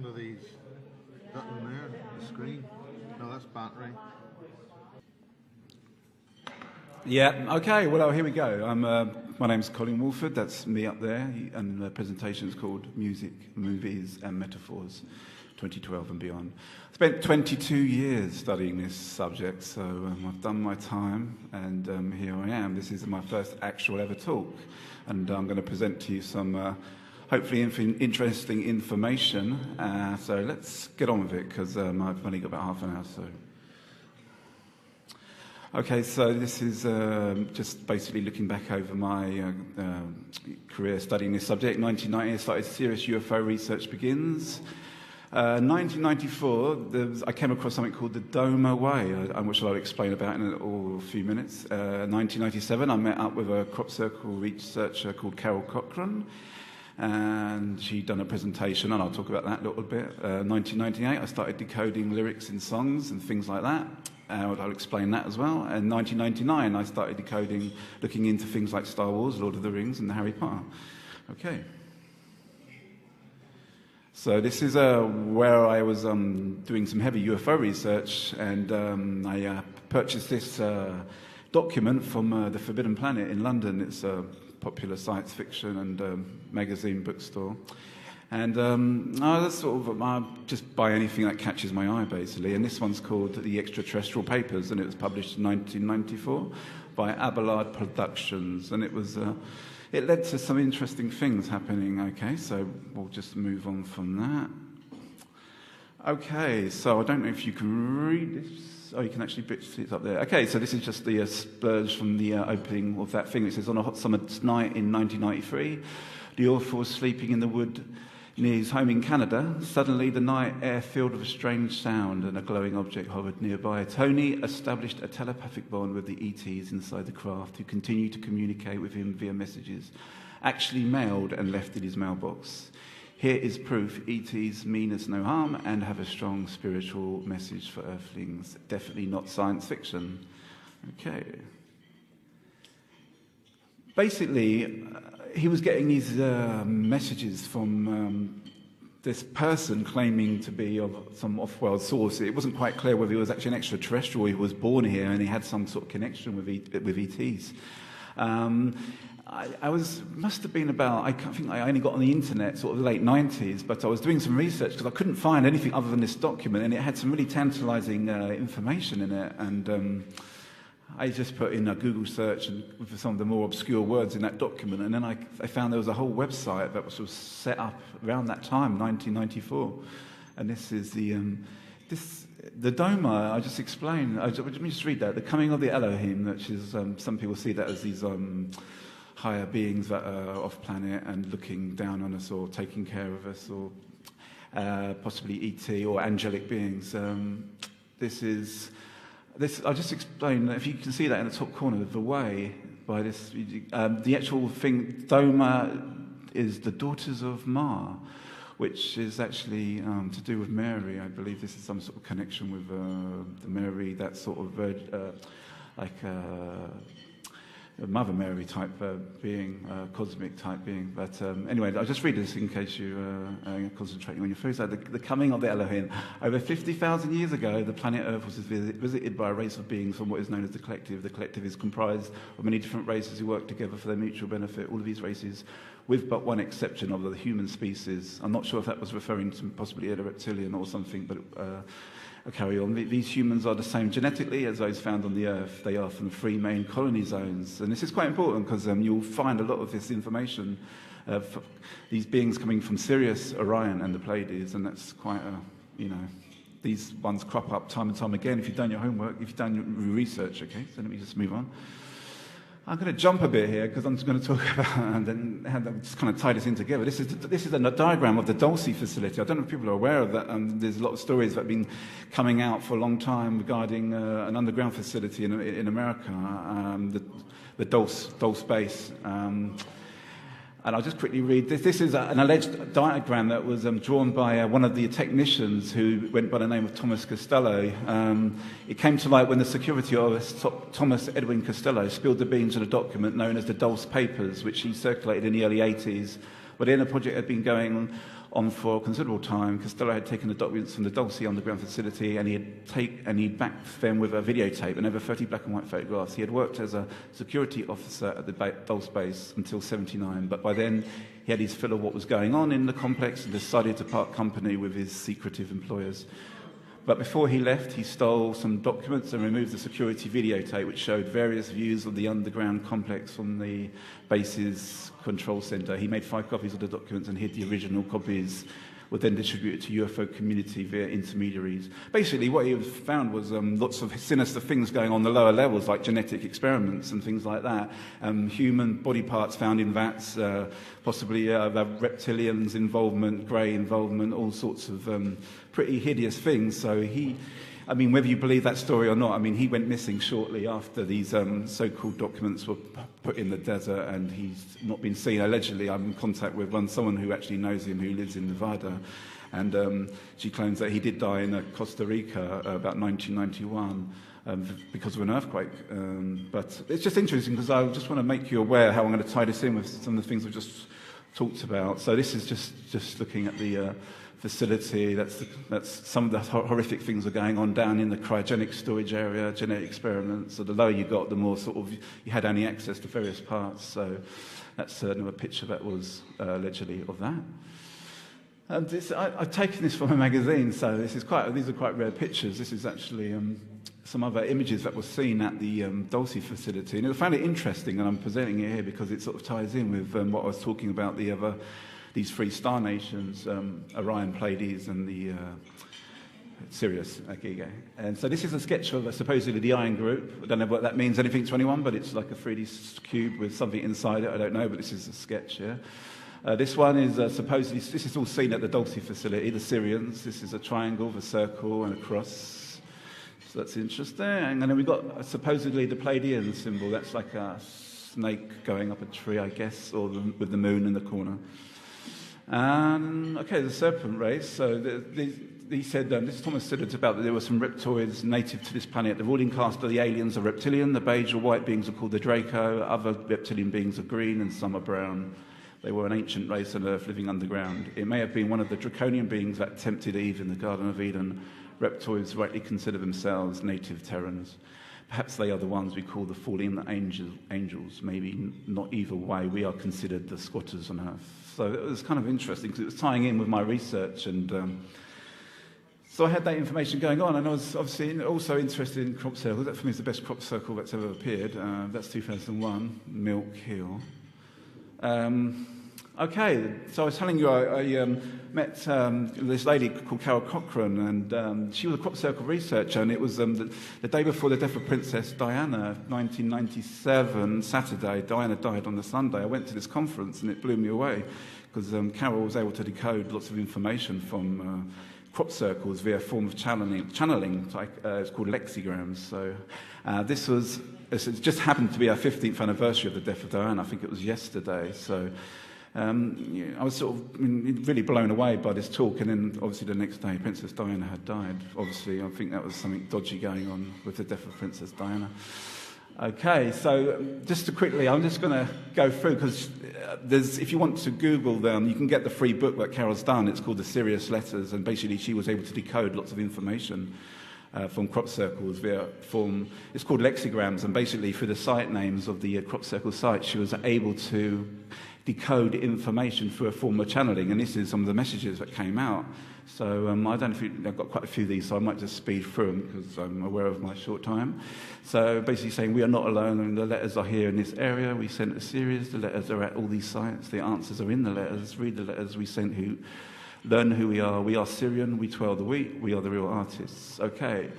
one of these. That one there, the screen. No, that's battery. Yeah, okay, well, here we go. My name's Colin Woolford, that's me up there, and the presentation is called Music, Movies and Metaphors, 2012 and beyond. I spent 22 years studying this subject, so I've done my time, and here I am. This is my first actual ever talk, and I'm going to present to you some hopefully interesting information. So let's get on with it, because I've only got about half an hour, so... Okay, so this is just basically looking back over my career studying this subject. 1990, I started serious UFO research begins. 1994, I came across something called the Doma Way, which I'll explain about in a few minutes. 1997, I met up with a crop circle researcher called Carol Cochran, and she'd done a presentation, and I'll talk about that a little bit. 1998, I started decoding lyrics in songs and things like that. I'll explain that as well. And 1999, I started decoding, looking into things like Star Wars, Lord of the Rings, and Harry Potter. Okay. So this is where I was doing some heavy UFO research, and I purchased this document from the Forbidden Planet in London. It's a popular science fiction and magazine bookstore. And I sort of just buy anything that catches my eye, basically. And this one's called The Extraterrestrial Papers, and it was published in 1994 by Abelard Productions. And it led to some interesting things happening. Okay, so we'll just move on from that. Okay, so I don't know if you can read this. Oh, you can actually see it up there. Okay, so this is just the splurge from the opening of that thing. It says, on a hot summer's night in 1993, the author was sleeping in the wood near his home in Canada. Suddenly, the night air filled with a strange sound, and a glowing object hovered nearby. Tony established a telepathic bond with the ETs inside the craft, who continued to communicate with him via messages, actually mailed and left in his mailbox. Here is proof ETs mean us no harm and have a strong spiritual message for Earthlings. Definitely not science fiction. Okay. Basically, he was getting these messages from this person claiming to be of some off-world source. It wasn't quite clear whether he was actually an extraterrestrial or he was born here and he had some sort of connection with ETs. Must have been about, I think I only got on the internet sort of the late 90s, but I was doing some research because I couldn't find anything other than this document, and it had some really tantalizing information in it. And I just put in a Google search and with some of the more obscure words in that document, and then I found there was a whole website that was sort of set up around that time, 1994. And this is the Doma. I just explained. Let me just read that. The coming of the Elohim, which is some people see that as these higher beings that are off planet and looking down on us or taking care of us, or possibly ET or angelic beings. I'll just explain, if you can see that in the top corner, the way by this, the actual thing, Doma is the daughters of Ma, which is actually to do with Mary. I believe this is some sort of connection with the Mary, that sort of Mother Mary type being, cosmic type being. But anyway, I'll just read this in case you're concentrating on your food. So the coming of the Elohim. Over 50,000 years ago, the planet Earth was visited by a race of beings from what is known as the Collective. The Collective is comprised of many different races who work together for their mutual benefit. All of these races, with but one exception of the human species. I'm not sure if that was referring to possibly a reptilian or something, but I'll carry on. These humans are the same genetically as those found on the Earth. They are from 3 main colony zones. And this is quite important because you'll find a lot of this information of these beings coming from Sirius, Orion, and the Pleiades. And that's quite these ones crop up time and time again if you've done your homework, if you've done your research. Okay, so let me just move on. I'm going to jump a bit here because I'm just going to talk about and then just kind of tie this in together. This is a diagram of the Dulce facility. I don't know if people are aware of that. There's a lot of stories that have been coming out for a long time regarding an underground facility in America, the Dulce base. And I'll just quickly read this. This is an alleged diagram that was drawn by one of the technicians who went by the name of Thomas Costello. It came to light when the security officer, Thomas Edwin Costello, spilled the beans on a document known as the Dulce Papers, which he circulated in the early 80s. But then the project had been going on for a considerable time. Costello had taken the documents from the Dulce underground facility, and he'd backed them with a videotape and over 30 black and white photographs. He had worked as a security officer at the Dulce base until '79, but by then he had his fill of what was going on in the complex and decided to part company with his secretive employers. But before he left, he stole some documents and removed the security videotape, which showed various views of the underground complex from the base's control center. He made 5 copies of the documents and hid the original copies, were then distributed to UFO community via intermediaries. Basically, what he found was lots of sinister things going on the lower levels, like genetic experiments and things like that. Human body parts found in vats, possibly reptilians' involvement, grey involvement, all sorts of pretty hideous things. So whether you believe that story or not, he went missing shortly after these so-called documents were put in the desert, and he's not been seen. Allegedly, I'm in contact with someone who actually knows him, who lives in Nevada, and she claims that he did die in Costa Rica about 1991 because of an earthquake. But it's just interesting because I just want to make you aware how I'm going to tie this in with some of the things we've just talked about. So this is just looking at the facility. That's some of the horrific things are going on down in the cryogenic storage area, genetic experiments. So the lower you got, the more sort of you had only access to various parts. So that's another picture that was allegedly of that. And I've taken this from a magazine, so these are quite rare pictures. This is actually some other images that were seen at the Dulce facility, and I found it interesting, and I'm presenting it here because it sort of ties in with what I was talking about these 3 star nations, Orion, Pleiades, and the Sirius. Okay. And so this is a sketch of supposedly the Iron Group. I don't know what that means anything to anyone, but it's like a 3D cube with something inside it. I don't know, but this is a sketch here. This one is supposedly, this is all seen at the Dulce facility, the Syrians. This is a triangle, a circle, and a cross. So that's interesting. And then we've got supposedly the Pleiadian symbol. That's like a snake going up a tree, I guess, or with the moon in the corner. The serpent race. So he said, this Thomas said it's about that there were some reptoids native to this planet. The ruling caste of the aliens are reptilian. The beige or white beings are called the Draco. Other reptilian beings are green and some are brown. They were an ancient race on Earth living underground. It may have been one of the draconian beings that tempted Eve in the Garden of Eden. Reptoids rightly consider themselves native Terrans. Perhaps they are the ones we call the fallen angels. Maybe not either way. We are considered the squatters on Earth. So it was kind of interesting because it was tying in with my research, and so I had that information going on, and I was obviously also interested in crop circles. That for me is the best crop circle that's ever appeared. That's 2001, Milk Hill. So I was telling you I met this lady called Carol Cochrane, and she was a crop circle researcher, and it was the day before the death of Princess Diana, 1997, Saturday. Diana died on the Sunday. I went to this conference, and it blew me away, because Carol was able to decode lots of information from crop circles via a form of channeling. It's called lexigrams. So it just happened to be our 15th anniversary of the death of Diana. I think it was yesterday. So I was sort of really blown away by this talk, and then obviously the next day Princess Diana had died. Obviously, I think that was something dodgy going on with the death of Princess Diana. Okay, so just to quickly, I'm just going to go through, because if you want to Google them, you can get the free book that Carol's done. It's called The Sirius Letters, and basically she was able to decode lots of information from crop circles via form. It's called lexigrams, and basically through the site names of the crop circle sites, she was able to decode information through a form of channeling, and this is some of the messages that came out. So I don't know if I've got quite a few of these, so I might just speed through them because I'm aware of my short time. So basically saying we are not alone, and the letters are here in this area. We sent a series. The letters are at all these sites. The answers are in the letters. Read the letters we sent. Learn who we are. We are Syrian. We twirl the wheat. We are the real artists. Okay.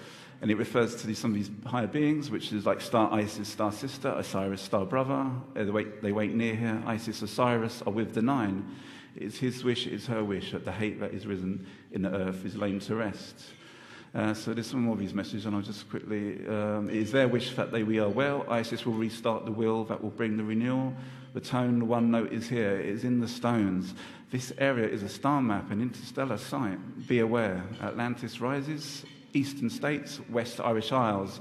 And it refers to some of these higher beings, which is like Star Isis, Star Sister, Osiris, Star Brother. They wait near here. Isis, Osiris are with the 9. It is his wish, it is her wish, that the hate that is risen in the earth is laid to rest. So there's some more of these messages, and I'll just quickly... it is their wish that we are well. Isis will restart the will that will bring the renewal. The tone, one note is here. It is in the stones. This area is a star map, an interstellar site. Be aware. Atlantis rises... Eastern states, West Irish Isles.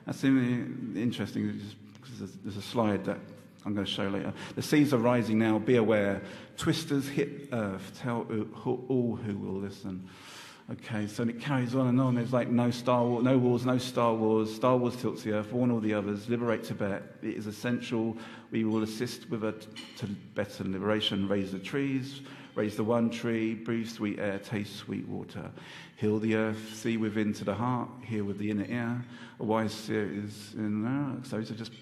That's really interesting because there's a slide that I'm going to show later. The seas are rising now, be aware. Twisters hit earth, tell all who will listen. Okay, so it carries on and on. There's like no Star Wars, no wars, no Star Wars. Star Wars tilts the earth, warn all the others, liberate Tibet. It is essential. We will assist with a Tibetan liberation. Raise the trees, raise the one tree, breathe sweet air, taste sweet water. Heal the earth, see within to the heart, hear with the inner ear. A wise seer is in there. So just,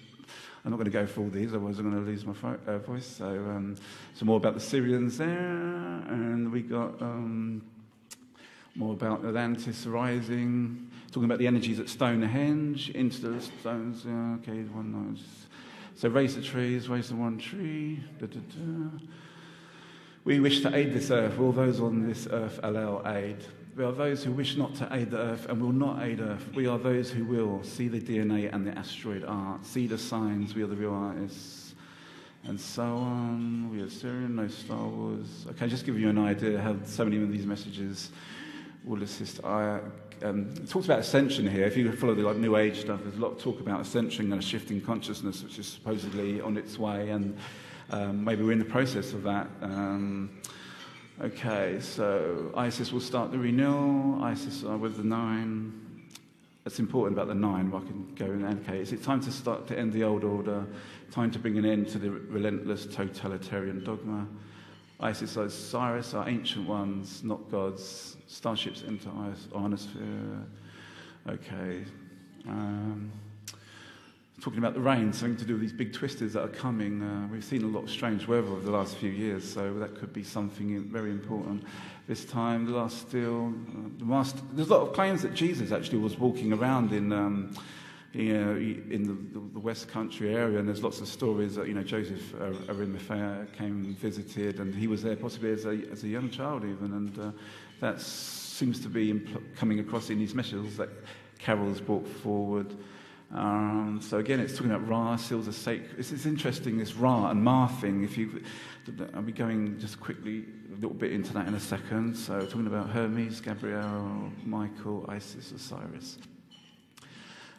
I'm not going to go through all these, otherwise I'm going to lose my voice. So some more about the Syrians there, and we got more about Atlantis rising, talking about the energies at Stonehenge, into the stones. Yeah, okay, one night. So raise the trees, raise the one tree. Da, da, da. We wish to aid this earth. Will those on this earth allow aid? We are those who wish not to aid the earth and will not aid earth. We are those who will see the DNA and the asteroid art, see the signs. We are the real artists, and so on. We are Syrian, no Star Wars. Okay, just give you an idea how so many of these messages will assist. It talks about ascension here. If you follow the New Age stuff, there's a lot of talk about ascension and a shifting consciousness, which is supposedly on its way, and maybe we're in the process of that. Okay, so Isis will start the renewal. Isis with the 9. It's important about the 9, but I can go and indicate. Is it time to start to end the old order? Time to bring an end to the relentless totalitarian dogma? Isis, Osiris are ancient ones, not gods. Starships enter ionosphere. Okay. Talking about the rain, something to do with these big twisters that are coming. We've seen a lot of strange weather over the last few years, so that could be something very important. This time, the last steel. There's a lot of claims that Jesus actually was walking around in the West Country area, and there's lots of stories that Joseph Arimathea came and visited, and he was there possibly as a young child even, and that seems to be coming across in these messages that Carol's brought forward. So again, it's talking about Ra, seals of sacred. It's interesting, this Ra and Ma thing. I'll be going just quickly a little bit into that in a second. So talking about Hermes, Gabriel, Michael, Isis, Osiris.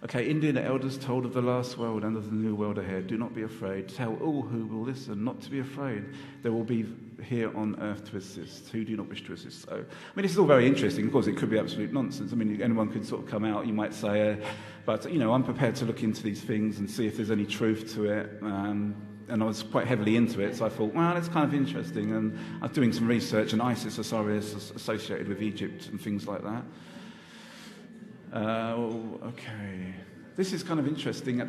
Okay, Indian elders told of the last world and of the new world ahead. Do not be afraid. Tell all who will listen not to be afraid. There will be here on earth to assist. Who do not wish to assist? So, this is all very interesting. Of course, it could be absolute nonsense. Anyone could sort of come out, you might say, but, I'm prepared to look into these things and see if there's any truth to it. And I was quite heavily into it, so I thought, well, that's kind of interesting. And I was doing some research, and Isis, Osiris is associated with Egypt and things like that. Okay. This is kind of interesting.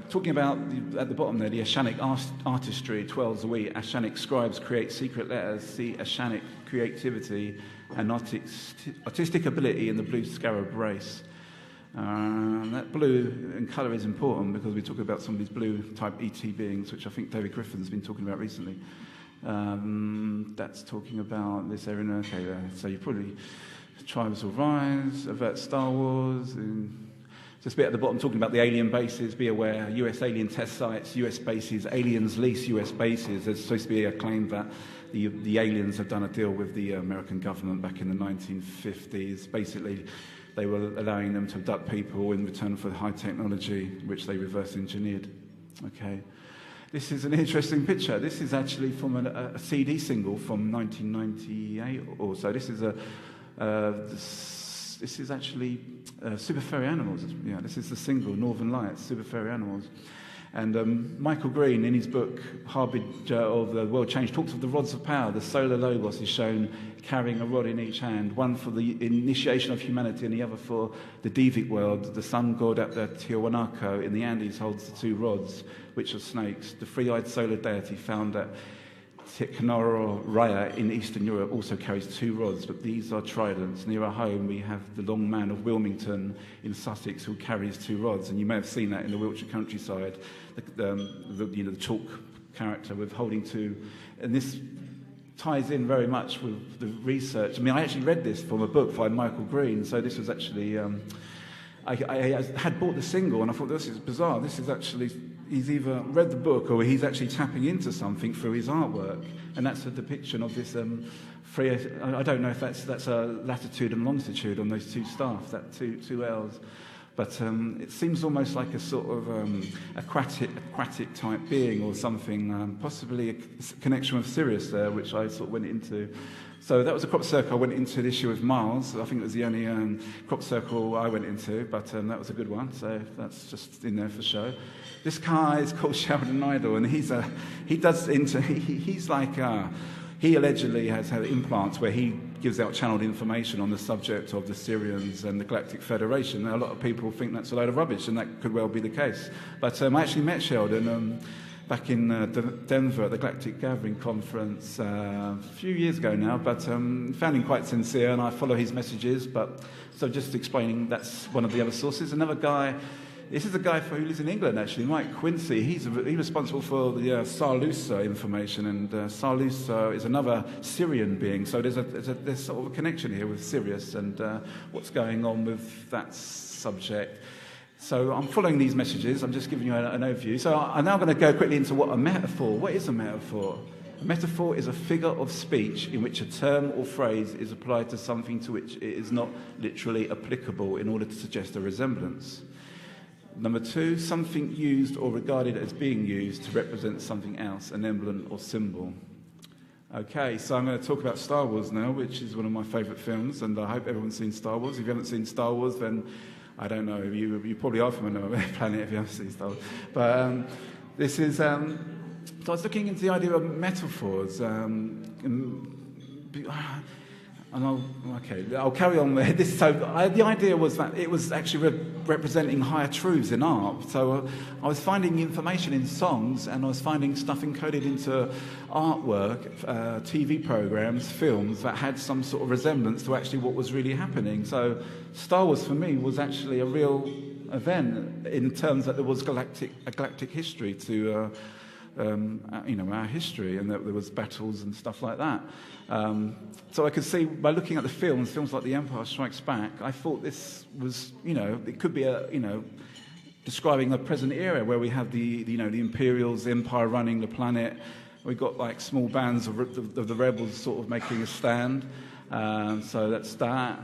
Talking about at the bottom there, the Ashanic artistry, 12s a week. Ashanic scribes create secret letters. See Ashanic creativity and artistic ability in the blue scarab race. That blue in colour is important because we talk about some of these blue type ET beings, which I think David Griffin's been talking about recently. That's talking about this area. Okay, there. So you probably. Tribes will rise, avert Star Wars, and just a bit at the bottom talking about the alien bases, be aware, US alien test sites, US bases, aliens lease US bases. There's supposed to be a claim that the aliens have done a deal with the American government back in the 1950s. Basically, they were allowing them to abduct people in return for high technology, which they reverse engineered. Okay. This is an interesting picture. This is actually from a CD single from 1998 or so. This is actually Super Fairy Animals. Yeah, this is the single, Northern Lights, Super Fairy Animals. And Michael Green, in his book, Harbinger of the World Change, talks of the rods of power. The solar logos is shown carrying a rod in each hand, one for the initiation of humanity and the other for the Devic world. The sun god at the Tiwanaku in the Andes holds the 2 rods, which are snakes. The three-eyed solar deity found at Tikhonoro Raya in Eastern Europe also carries 2 rods, but these are tridents. Near our home, we have the Long Man of Wilmington in Sussex, who carries 2 rods, and you may have seen that in the Wiltshire countryside. The chalk character with holding 2, and this ties in very much with the research. I actually read this from a book by Michael Green, so this was actually. I had bought the single, and I thought, this is bizarre. This is actually. He's either read the book or he's actually tapping into something through his artwork, and that's a depiction of this I don't know if that's a latitude and longitude on those 2 staff, that two L's, But it seems almost like a sort of aquatic type being or something, possibly a connection with Sirius there, which I sort of went into. So that was a crop circle I went into this year with Mars. I think it was the only crop circle I went into, but that was a good one, so that's just in there for show. This guy is called Sheldon Idle, and he allegedly has had implants where he gives out channeled information on the subject of the Syrians and the Galactic Federation. Now, a lot of people think that's a load of rubbish, and that could well be the case. But I actually met Sheldon back in Denver at the Galactic Gathering Conference a few years ago now, but found him quite sincere, and I follow his messages. But so just explaining, that's one of the other sources. Another guy, this is a guy who lives in England, actually, Mike Quincy. He's responsible for the Sarlusa information, and Sarlusa is another Syrian being. So there's sort of a connection here with Sirius and what's going on with that subject. So I'm following these messages. I'm just giving you an overview. So I'm now going to go quickly into what a metaphor. What is a metaphor? A metaphor is a figure of speech in which a term or phrase is applied to something to which it is not literally applicable in order to suggest a resemblance. Number two, something used or regarded as being used to represent something else, an emblem or symbol. Okay, so I'm going to talk about Star Wars now, which is one of my favourite films, and I hope everyone's seen Star Wars. If you haven't seen Star Wars, then I don't know, you probably are from another planet if you haven't seen Star Wars. But this is, so I was looking into the idea of metaphors, I'll carry on with this. So the idea was that it was actually representing higher truths in art. So I was finding information in songs, and I was finding stuff encoded into artwork, TV programs, films that had some sort of resemblance to actually what was really happening. So Star Wars for me was actually a real event in terms that there was a galactic history to our history, and that there was battles and stuff like that. So I could see by looking at the films like The Empire Strikes Back, I thought this was, it could be describing a present era where we have the Imperials, the Empire running the planet. We've got like small bands of the rebels sort of making a stand. So that's that.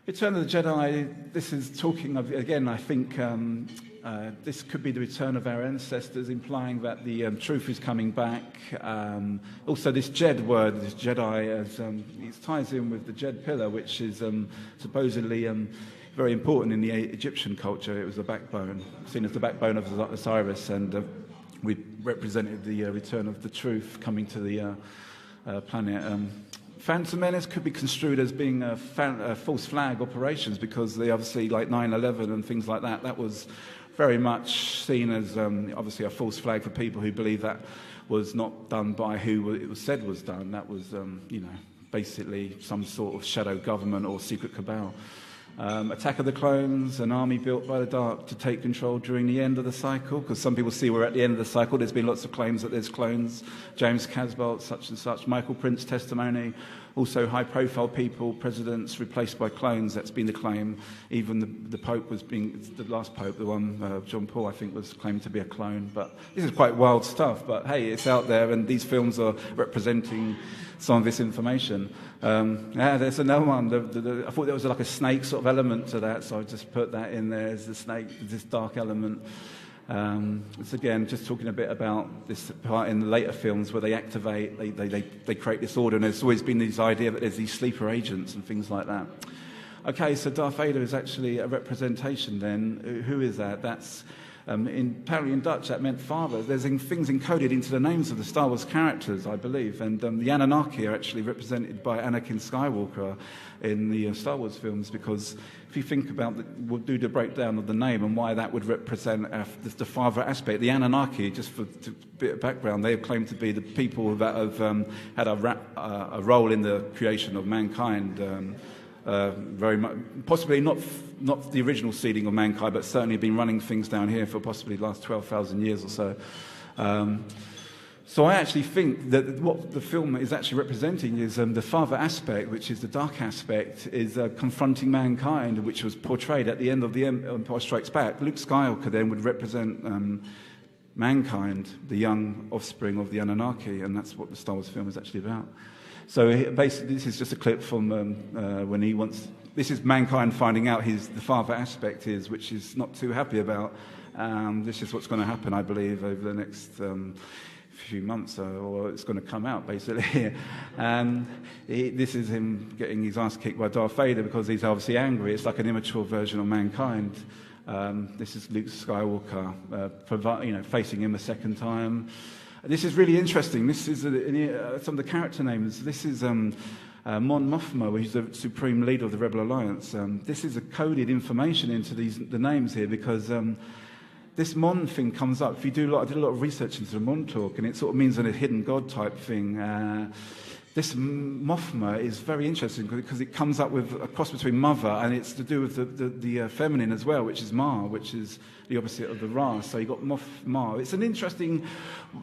Return of the Jedi, this is talking of, again, I think this could be the return of our ancestors, implying that the truth is coming back. Also, this Jed word, this Jedi, it ties in with the Jed pillar, which is supposedly very important in the Egyptian culture. It was the backbone, seen as the backbone of Osiris, and we represented the return of the truth coming to the planet. Phantom Menace could be construed as being false flag operations, because they obviously, like 9/11 and things like that, that was very much seen as obviously a false flag for people who believe that was not done by who it was said was done. That was, basically some sort of shadow government or secret cabal. Attack of the Clones, an army built by the Dark to take control during the end of the cycle, because some people see we're at the end of the cycle. There's been lots of claims that there's clones. James Casbolt, such and such. Michael Prince testimony. Also high-profile people, presidents replaced by clones. That's been the claim. Even the Pope the last Pope, the one, John Paul, I think, was claimed to be a clone. But this is quite wild stuff. But hey, it's out there, and these films are representing some of this information. There's another one. I thought there was like a snake sort of element to that, so I just put that in there as the snake, this dark element. It's again just talking a bit about this part in the later films where they activate, they create this order, and there's always been this idea that there's these sleeper agents and things like that. Okay, so Darth Vader is actually a representation then. Who is that? That's apparently in Dutch that meant father. There's things encoded into the names of the Star Wars characters, I believe, and the Anunnaki are actually represented by Anakin Skywalker in the Star Wars films, because if you think about we'll do the breakdown of the name and why that would represent the father aspect. The Anunnaki, just for a bit of background, they have claimed to be the people that have had a role in the creation of mankind. Very much, possibly not the original seeding of mankind, but certainly been running things down here for possibly the last 12,000 years or so. So I actually think that what the film is actually representing is the father aspect, which is the dark aspect, is confronting mankind, which was portrayed at the end of the Empire Strikes Back. Luke Skywalker then would represent mankind, the young offspring of the Anunnaki, and that's what the Star Wars film is actually about. So basically, this is just a clip from when he wants. This is mankind finding out the father aspect is, which he's not too happy about. This is what's going to happen, I believe, over the next few months, or it's going to come out, basically. And this is him getting his ass kicked by Darth Vader because he's obviously angry. It's like an immature version of mankind. This is Luke Skywalker, facing him a second time. This is really interesting. This is some of the character names. This is Mon Mothma, who's the supreme leader of the Rebel Alliance. This is a coded information into the names here because this Mon thing comes up. If you I did a lot of research into the Mon talk, and it sort of means a hidden god type thing. This Mothma is very interesting because it comes up with a cross between mother, and it's to do with the feminine as well, which is Ma, which is the opposite of the Ra. So you've got Moth-Ma. It's an interesting,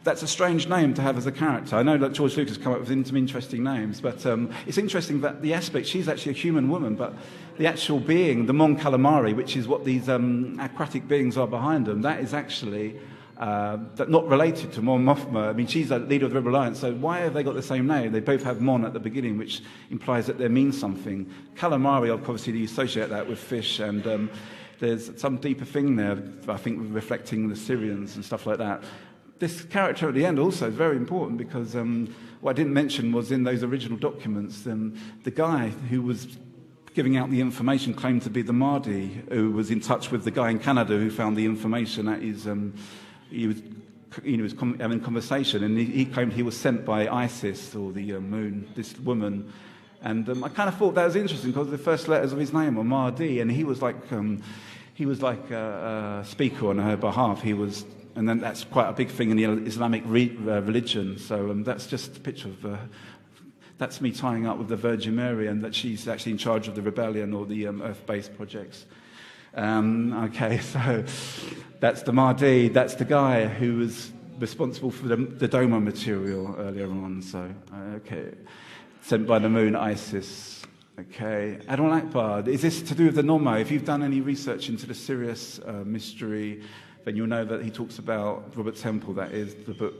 that's a strange name to have as a character. I know that George Lucas come up with some interesting names, but it's interesting that the aspect, she's actually a human woman, but the actual being, the Mon Calamari, which is what these aquatic beings are behind them, that is actually not related to Mon Mothma. I mean, she's a leader of the Rebel Alliance, so why have they got the same name? They both have Mon at the beginning, which implies that they mean something. Calamari, obviously, you associate that with fish, and there's some deeper thing there, I think, reflecting the Syrians and stuff like that. This character at the end also is very important because what I didn't mention was in those original documents, the guy who was giving out the information claimed to be the Mahdi, who was in touch with the guy in Canada who found the information at his... He was having a conversation, and he claimed he was sent by Isis or the moon, this woman. And I kind of thought that was interesting because the first letters of his name were Mahdi, and he was like a speaker on her behalf. And then that's quite a big thing in the Islamic religion. So that's just a picture of. That's me tying up with the Virgin Mary, and that she's actually in charge of the rebellion or the Earth-based projects. Okay, so that's the Mahdi. That's the guy who was responsible for the Doma material earlier on. So, okay, sent by the moon, Isis. Okay, Admiral Akbar. Is this to do with the Nomo? If you've done any research into the Sirius mystery, then you'll know that he talks about Robert Temple. That is the book.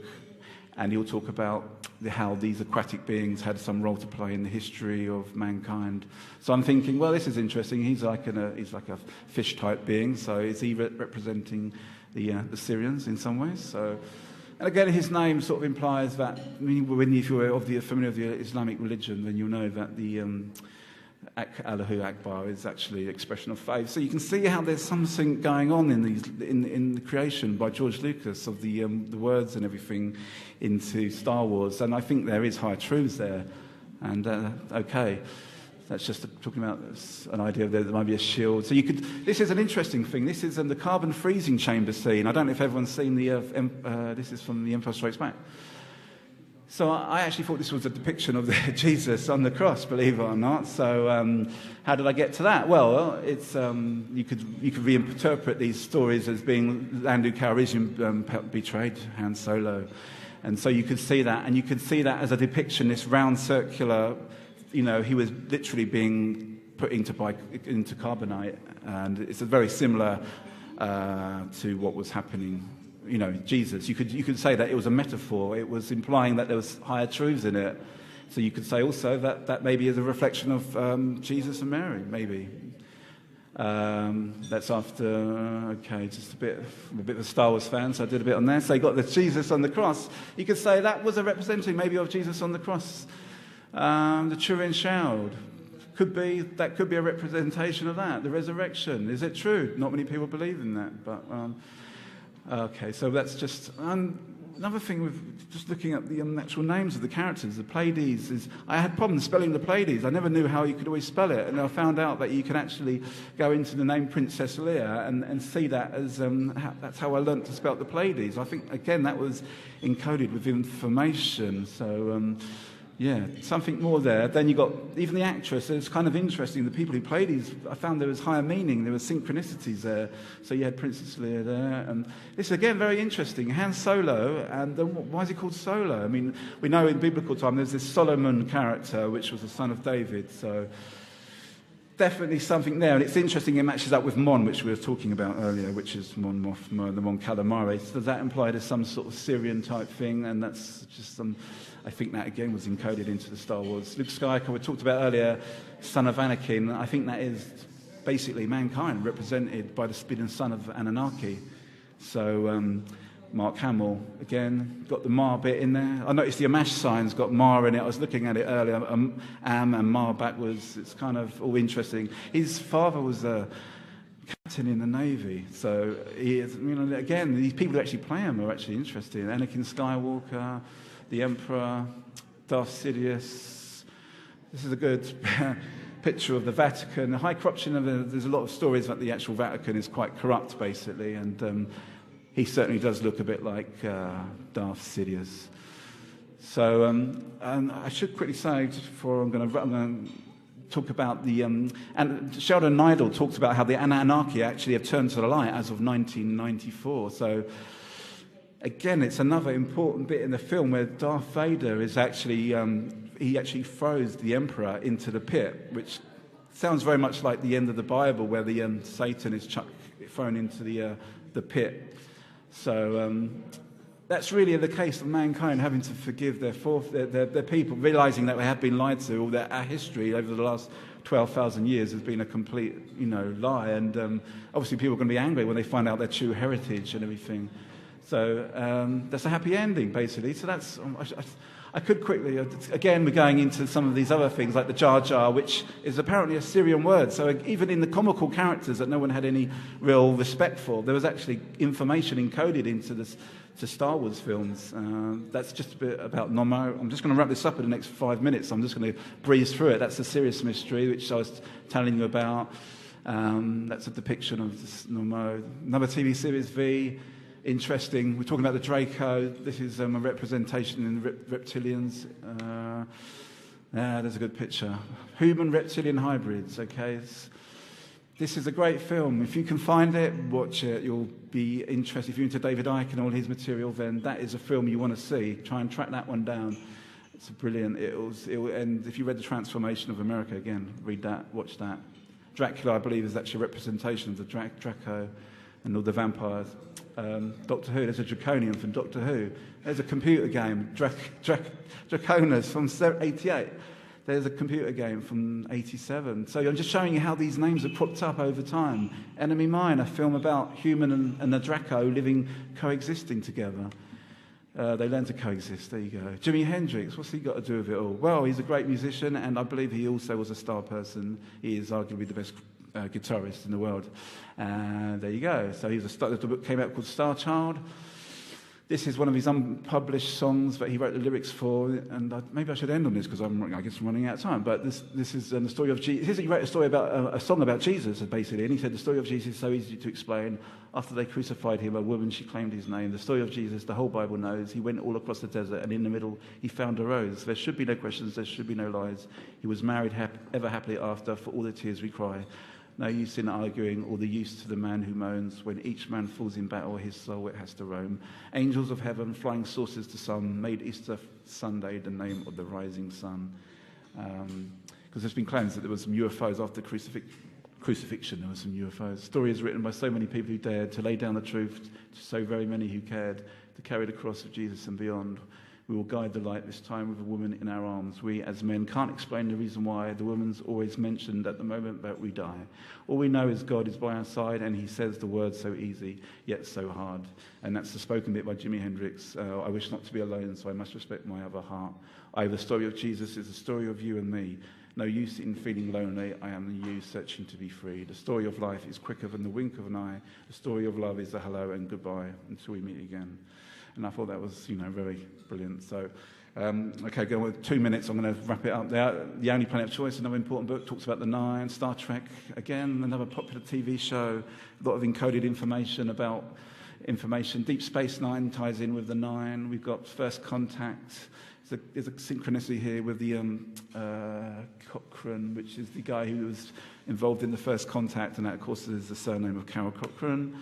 And he'll talk about how these aquatic beings had some role to play in the history of mankind. So I'm thinking, well, this is interesting. He's like a fish-type being. So is he representing the Syrians in some ways? So, and again, his name sort of implies that if you're familiar with the Islamic religion, then you'll know that the Allahu Akbar is actually an expression of faith. So you can see how there's something going on in the creation by George Lucas of the words and everything into Star Wars, and I think there is high truths there. And okay, that's just talking about an idea of there might be a shield. So this is an interesting thing. This is the carbon freezing chamber scene. I don't know if everyone's seen this is from The Empire Strikes Back. So I actually thought this was a depiction of Jesus on the cross, believe it or not. So how did I get to that? Well, it's you could reinterpret these stories as being Lando Calrissian betrayed Han Solo, and so you could see that, and you could see that as a depiction, this round circular. He was literally being put into carbonite, and it's very similar to what was happening. Jesus, you could say that it was a metaphor. It was implying that there was higher truths in it. So you could say also that maybe is a reflection of Jesus and Mary, maybe. That's after, just I'm a bit of a Star Wars fan, so I did a bit on there. So you got the Jesus on the cross. You could say that was a representing maybe of Jesus on the cross. The Turin Shroud. That could be a representation of that. The resurrection. Is it true? Not many people believe in that, but... Okay, so that's just another thing with just looking at the actual names of the characters. The Pleiades is... I had problems spelling the Pleiades. I never knew how you could always spell it, and I found out that you can actually go into the name Princess Leia and see that as... that's how I learnt to spell the Pleiades. I think, again, that was encoded with information, so... something more there. Then you got even the actress. It's kind of interesting. The people who played these, I found there was higher meaning. There were synchronicities there. So you had Princess Leia there, and this again very interesting. Han Solo, and why is he called Solo? I mean, we know in biblical time there's this Solomon character, which was the son of David. So definitely something there, and it's interesting. It matches up with Mon, which we were talking about earlier, which is Mon Mothma, the Mon Calamari. So does that imply there's some sort of Syrian type thing? And that's just some. I think that again was encoded into the Star Wars. Luke Skywalker, we talked about earlier, son of Anakin. I think that is basically mankind represented by the spinning son of Anunnaki. So Mark Hamill, again, got the Ma bit in there. I noticed the Ammach sign's got Ma in it. I was looking at it earlier, Am and Ma backwards. It's kind of all interesting. His father was a captain in the Navy. So, he is, again, these people who actually play him are actually interesting. Anakin Skywalker, the Emperor, Darth Sidious. This is a good picture of the Vatican. The high corruption, there's a lot of stories that the actual Vatican is quite corrupt, basically, and he certainly does look a bit like Darth Sidious. So, and I should quickly say, just before I'm going to talk about the... and Sheldon Neidell talks about how the Anunnaki actually have turned to the light as of 1994. So, again, it's another important bit in the film where Darth Vader is actually... he actually throws the Emperor into the pit, which sounds very much like the end of the Bible, where the Satan is thrown into the pit. So that's really the case of mankind having to forgive their people, realizing that we have been lied to, or that our history over the last 12,000 years has been a complete, lie. And obviously people are going to be angry when they find out their true heritage and everything. So that's a happy ending, basically. So that's... I could quickly, again, we're going into some of these other things, like the Jar Jar, which is apparently a Syrian word. So even in the comical characters that no one had any real respect for, there was actually information encoded into the Star Wars films. That's just a bit about Nomo. I'm just going to wrap this up in the next 5 minutes. I'm just going to breeze through it. That's the serious mystery, which I was telling you about. That's a depiction of this Nomo. Another TV series, V. Interesting. We're talking about the Draco. This is a representation in the reptilians. There's a good picture. Human-reptilian hybrids, okay? This is a great film. If you can find it, watch it. You'll be interested. If you're into David Icke and all his material, then that is a film you want to see. Try and track that one down. It's brilliant. And if you read The Transformation of America, again, read that, watch that. Dracula, I believe, is actually a representation of the Draco and all the vampires. Doctor Who, there's a Draconian from Doctor Who. There's a computer game, Draconis from 88. There's a computer game from 87. So I'm just showing you how these names have cropped up over time. Enemy Mine, a film about human and a Draco coexisting together. They learn to coexist, there you go. Jimi Hendrix, what's he got to do with it all? Well, he's a great musician, and I believe he also was a star person. He is arguably the best guitarist in the world. There you go. So he was the book came out called Star Child. This is one of his unpublished songs that he wrote the lyrics for, and maybe I should end on this because I guess I'm running out of time. But this is the story of Jesus. He wrote a story about a song about Jesus, basically, and he said the story of Jesus is so easy to explain. After they crucified him, a woman, she claimed his name. The story of Jesus, the whole Bible knows. He went all across the desert, and in the middle, he found a rose. There should be no questions. There should be no lies. He was married ever happily after. For all the tears we cry. No use in arguing, or the use to the man who moans. When each man falls in battle, his soul it has to roam. Angels of heaven, flying saucers to sun, made Easter Sunday the name of the rising sun. Because there's been claims that there were some UFOs after crucifixion. There were some UFOs. The story is written by so many people who dared to lay down the truth, to so very many who cared, to carry the cross of Jesus and beyond. We will guide the light this time with a woman in our arms. We, as men, can't explain the reason why. The woman's always mentioned at the moment that we die. All we know is God is by our side, and he says the words so easy, yet so hard. And that's the spoken bit by Jimi Hendrix. I wish not to be alone, so I must respect my other heart. The story of Jesus is the story of you and me. No use in feeling lonely. I am the you searching to be free. The story of life is quicker than the wink of an eye. The story of love is a hello and goodbye until we meet again. And I thought that was, very brilliant. So, okay, go with 2 minutes. I'm going to wrap it up there. The Only Planet of Choice, another important book, talks about the Nine. Star Trek, again, another popular TV show. A lot of encoded information about information. Deep Space Nine ties in with the Nine. We've got First Contact. There's a synchronicity here with the Cochrane, which is the guy who was involved in the First Contact, and that, of course, is the surname of Carol Cochrane.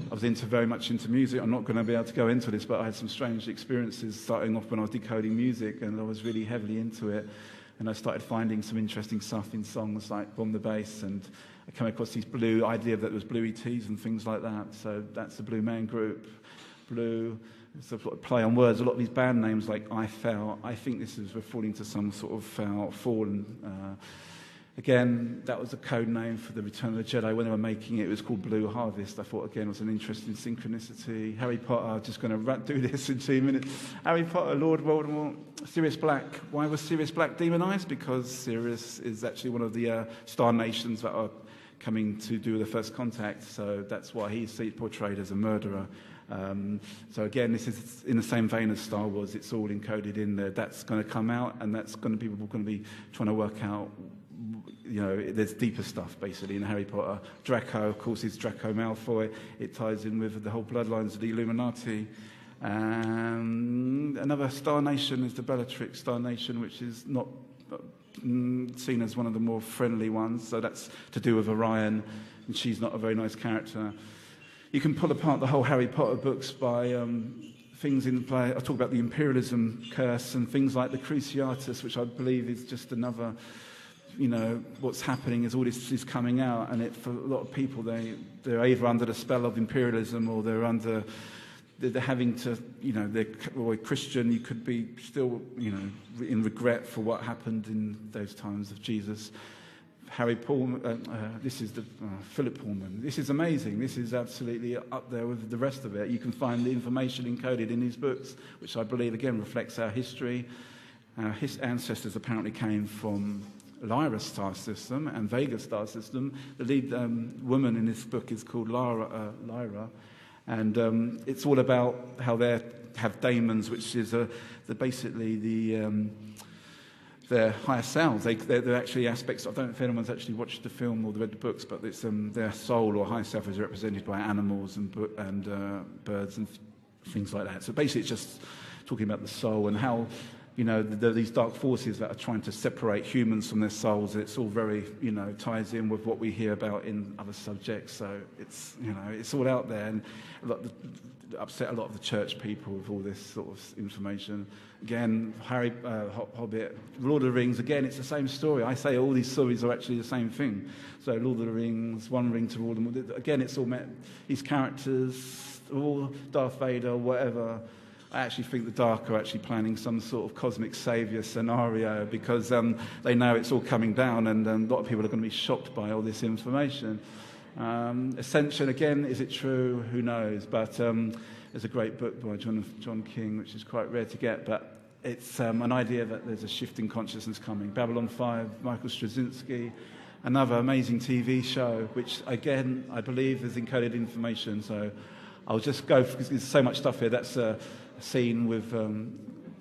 I was very much into music. I'm not going to be able to go into this, but I had some strange experiences starting off when I was decoding music, and I was really heavily into it. and I started finding some interesting stuff in songs like Bomb the Bass, and I came across this blue idea that there was blue ETs and things like that. So that's the Blue Man Group. Blue, it's a play on words. A lot of these band names like I Fell, I think this is referring to some sort of fallen. Again, that was a code name for the Return of the Jedi. When they were making it, it was called Blue Harvest. I thought, again, it was an interesting synchronicity. Harry Potter, just going to do this in 2 minutes. Harry Potter, Lord Voldemort, Sirius Black. Why was Sirius Black demonized? Because Sirius is actually one of the star nations that are coming to do the first contact. So that's why he's portrayed as a murderer. So again, this is in the same vein as Star Wars. It's all encoded in there. That's going to come out, and that's going to be, people are going to be trying to work out, there's deeper stuff basically in Harry Potter. Draco, of course, is Draco Malfoy. It ties in with the whole bloodlines of the Illuminati. Another star nation is the Bellatrix star nation, which is not seen as one of the more friendly ones. So that's to do with Orion, and she's not a very nice character. You can pull apart the whole Harry Potter books by things in the play. I talk about the imperialism curse and things like the Cruciatus, which I believe is just another. What's happening is all this is coming out, and for a lot of people, they're either under the spell of imperialism, or they're having to, they're Christian. You could be still, in regret for what happened in those times of Jesus. Harry Pullman, this is the Philip Pullman. This is amazing. This is absolutely up there with the rest of it. You can find the information encoded in these books, which I believe, again, reflects our history. His ancestors apparently came from Lyra star system and Vega star system. The lead woman in this book is called Lyra, and it's all about how they have daemons, which is basically their higher selves. They're actually aspects. I don't know if anyone's actually watched the film or read the books, but it's their soul or higher self is represented by animals and birds and things like that. So basically, it's just talking about the soul and how. There are these dark forces that are trying to separate humans from their souls. It's all very, ties in with what we hear about in other subjects. So it's, it's all out there, and upset a lot of the church people with all this sort of information. Again, Hobbit, Lord of the Rings. Again, it's the same story. I say all these stories are actually the same thing. So Lord of the Rings, One Ring to rule them. Again, it's all these characters, all Darth Vader, whatever. I actually think the Dark are actually planning some sort of cosmic saviour scenario, because they know it's all coming down, and a lot of people are going to be shocked by all this information. Ascension, again, is it true? Who knows? But there's a great book by John King, which is quite rare to get, but it's an idea that there's a shift in consciousness coming. Babylon 5, Michael Straczynski, another amazing TV show, which, again, I believe is encoded information. So I'll just go, because there's so much stuff here. That's a scene with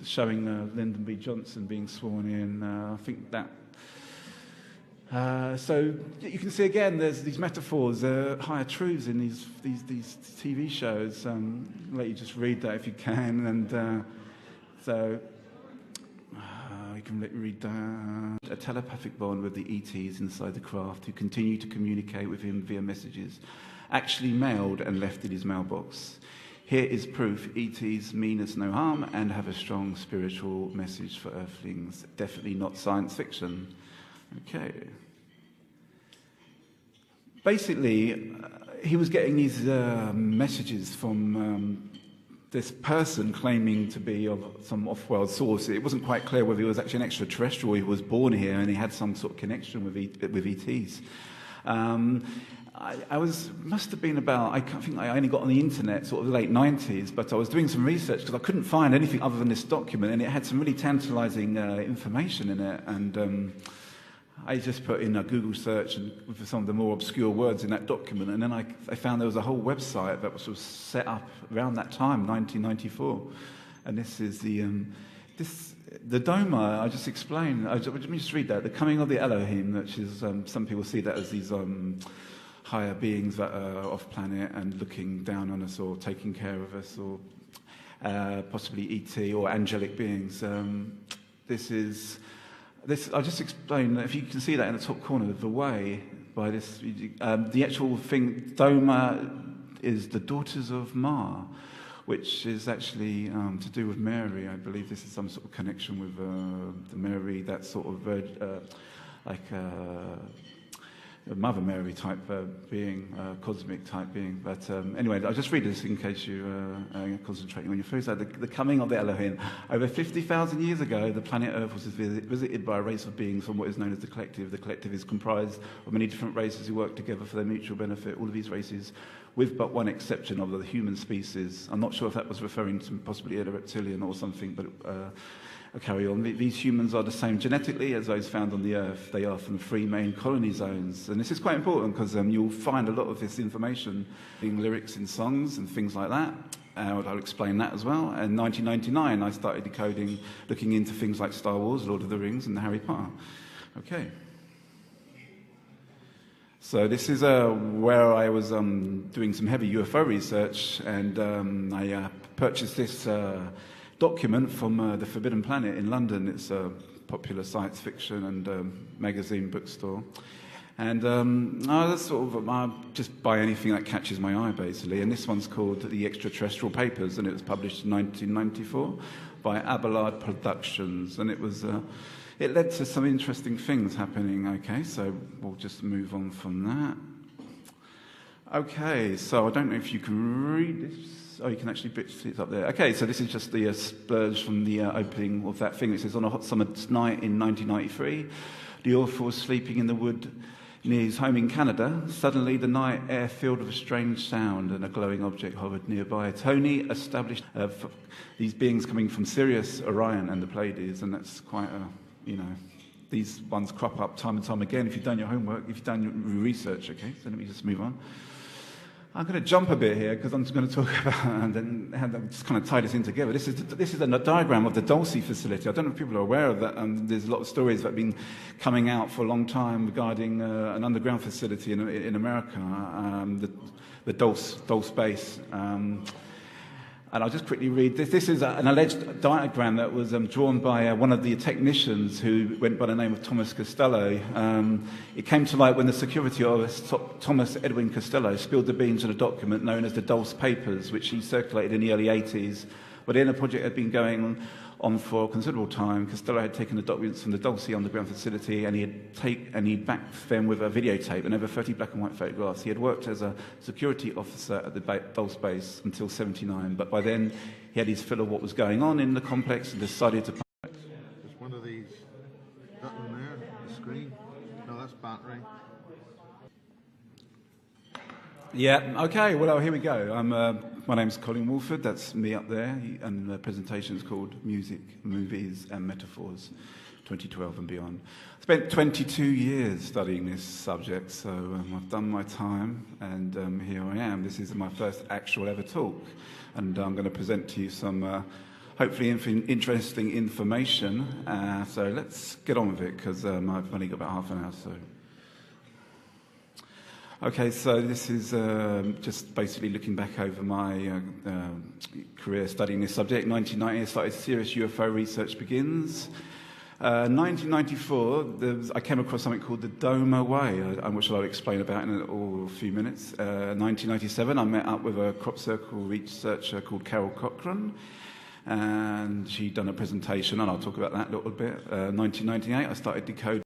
showing Lyndon B. Johnson being sworn in. I think that. So you can see again, there's these metaphors, higher truths in these TV shows. I'll let you just read that if you can, and so you can read that. A telepathic bond with the ETs inside the craft, who continue to communicate with him via messages, actually mailed and left in his mailbox. Here is proof ETs mean us no harm and have a strong spiritual message for Earthlings. Definitely not science fiction. Okay. Basically, he was getting these messages from this person claiming to be of some off-world source. It wasn't quite clear whether he was actually an extraterrestrial. He was born here and he had some sort of connection with ETs. Must have been about, I think I only got on the internet sort of the late 90s, but I was doing some research because I couldn't find anything other than this document, and it had some really tantalizing information in it, and I just put in a Google search and for some of the more obscure words in that document, and then I found there was a whole website that was sort of set up around that time, 1994, and this is the Doma. I just explained. Let me just read that. The coming of the Elohim, which is some people see that as these higher beings that are off planet and looking down on us or taking care of us, or possibly ET or angelic beings. I'll just explain that if you can see that in the top corner, the way by this, the actual thing, Doma is the daughters of Ma, which is actually to do with Mary. I believe this is some sort of connection with the Mary, that sort of Mother Mary type being, cosmic type being. But anyway, I'll just read this in case you're concentrating on your food. So the coming of the Elohim. Over 50,000 years ago, the planet Earth was visited by a race of beings from what is known as the collective. The collective is comprised of many different races who work together for their mutual benefit. All of these races, with but one exception of the human species. I'm not sure if that was referring to possibly a reptilian or something, but I'll carry on. These humans are the same genetically as those found on the Earth. They are from 3 main colony zones. And this is quite important because you'll find a lot of this information in lyrics in songs and things like that. I'll explain that as well. In 1999, I started decoding, looking into things like Star Wars, Lord of the Rings, and Harry Potter. Okay. So this is where I was doing some heavy UFO research, and I purchased this document from the Forbidden Planet in London. It's a popular science fiction and magazine bookstore. And I just buy anything that catches my eye, basically. And this one's called The Extraterrestrial Papers, and it was published in 1994 by Abelard Productions. And it led to some interesting things happening. Okay, so we'll just move on from that. Okay, so I don't know if you can read this. Oh, you can actually see it up there. Okay, so this is just the splurge from the opening of that thing. It says, on a hot summer's night in 1993, the author was sleeping in the wood near his home in Canada. Suddenly, the night air filled with a strange sound and a glowing object hovered nearby. Tony established these beings coming from Sirius, Orion, and the Pleiades, and that's quite these ones crop up time and time again if you've done your homework, if you've done your research. Okay, so let me just move on. I'm going to jump a bit here because I'm just going to talk about and then just kind of tie this in together. This is a diagram of the Dulce facility. I don't know if people are aware of that. There's a lot of stories that have been coming out for a long time regarding an underground facility in America, the Dulce base. And I'll just quickly read this. This is an alleged diagram that was drawn by one of the technicians who went by the name of Thomas Costello. It came to light when the security officer, Thomas Edwin Costello, spilled the beans on a document known as the Dulce Papers, which he circulated in the early 80s. But then the project had been going on for a considerable time. Costello had taken the documents from the Dulce underground facility and he backed them with a videotape and over 30 black and white photographs. He had worked as a security officer at the Dulce base until 1979, but by then he had his fill of what was going on in the complex and decided to... There's one of these, that one there, the screen. No, that's battery. Yeah, okay, well, here we go. My name's Colin Woolford, that's me up there, and the presentation is called Music, Movies and Metaphors, 2012 and beyond. I spent 22 years studying this subject, so I've done my time, and here I am. This is my first actual ever talk, and I'm going to present to you some hopefully interesting information. So let's get on with it, because I've only got about half an hour, so... Okay, so this is just basically looking back over my career studying this subject. 1990, I started serious UFO research begins. 1994, I came across something called the Doma Way, which I'll explain about in a few minutes. 1997, I met up with a crop circle researcher called Carol Cochran, and she'd done a presentation, and I'll talk about that a little bit. 1998, I started decoding